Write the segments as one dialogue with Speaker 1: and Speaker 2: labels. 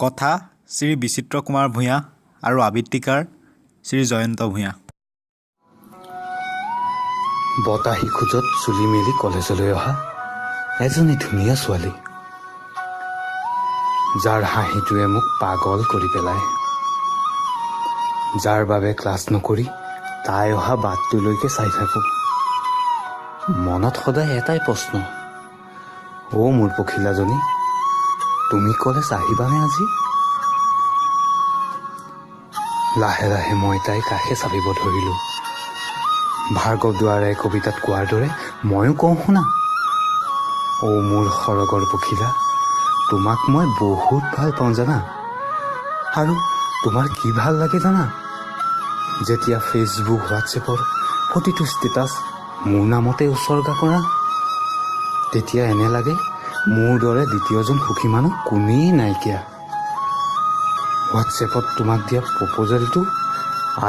Speaker 1: কথা শ্ৰী বিচিত্ৰ কুমাৰ ভূঞা আৰু আবৃত্তিকাৰ শ্ৰী জয়ন্ত ভূঞা।
Speaker 2: বতাহী খোজত চুলি মেলি কলেজলৈ অহা এজনী ধুনীয়া ছোৱালী, যাৰ হাঁহিটোৱে মোক পাগল কৰি পেলায়, যাৰ বাবে ক্লাছ নকৰি তাই অহা বাটটোলৈকে চাই থাকোঁ। মনত সদায় এটাই প্ৰশ্ন, মোৰ পখিলাজনী, তুমি কলেজ আহিবানে আজি? লাহে লাহে মই তাইৰ কাষে চাপিব ধৰিলোঁ। ভাৰ্গৱ দুৱাৰাই কবিতাত কোৱাৰ দৰে ময়ো কওঁ শুনা, মোৰ সৰগৰ পখিলা, তোমাক মই বহুত ভাল পাওঁ জানা। আৰু তোমাৰ কি ভাল লাগে জানা? যেতিয়া ফেচবুক হোৱাটছএপৰ প্ৰতিটো ষ্টেটাছ মোৰ নামতে উচৰ্গা কৰা, তেতিয়া এনে লাগে মোৰ দৰে দ্বিতীয়জন সুখী মানুহ কোনেই নাইকিয়া। হোৱাটছএপত তোমাক দিয়া প্ৰপ'জেলটো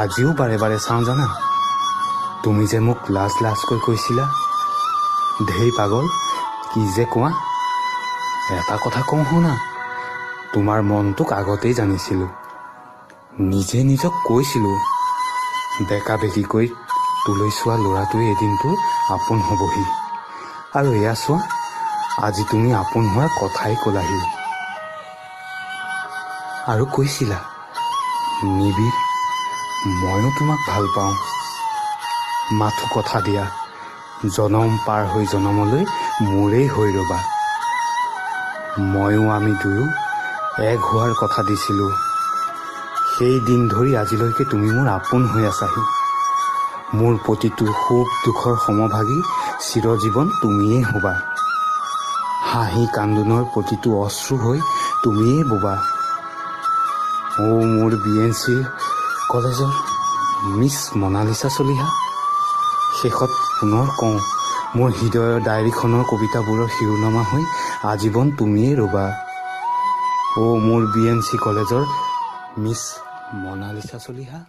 Speaker 2: আজিও বাৰে বাৰে চাওঁ জানা। তুমি যে মোক লাজকৈ কৈছিলা, ধেই পাগল, কি যে কোৱা। এটা কথা কওঁ শুনা, তোমাৰ মনটোক আগতেই জানিছিলোঁ। নিজে নিজক কৈছিলোঁ, বেকা বেকিকৈ তোলৈ চোৱা ল'ৰাটোৱে এদিনটো আপোন হ'বহি। আৰু এয়া চোৱা, আজি তুমি আপোন হোৱাৰ কথাই ক'লাহি। আৰু কৈছিলা, নিবিড়, ময়ো তোমাক ভাল পাওঁ। মাথো কথা দিয়া, জনম পাৰ হৈ জনমলৈ মোৰেই হৈ ৰ'বা। ময়ো আমি দুয়ো এক হোৱাৰ কথা দিছিলোঁ। সেই দিন ধৰি আজিলৈকে তুমি মোৰ আপোন হৈ আছাহি। মোৰ প্ৰতিটো সুখ দুখৰ সমভাগী চিৰজীৱন তুমিয়েই হ'বা। হাঁহি কান্দোনৰ প্ৰতিটো অশ্ৰু হৈ তুমিয়েই ববা। মোৰ BNC কলেজৰ মিছ মনালিছা চলিহা। শেষত পুনৰ কওঁ, মোৰ হৃদয়ৰ ডায়েৰীখনৰ কবিতাবোৰৰ শিৰোনামা হৈ আজীৱন তুমিয়েই ৰ'বা। মোৰ BNC কলেজৰ মিছ মনালিছা চলিহা।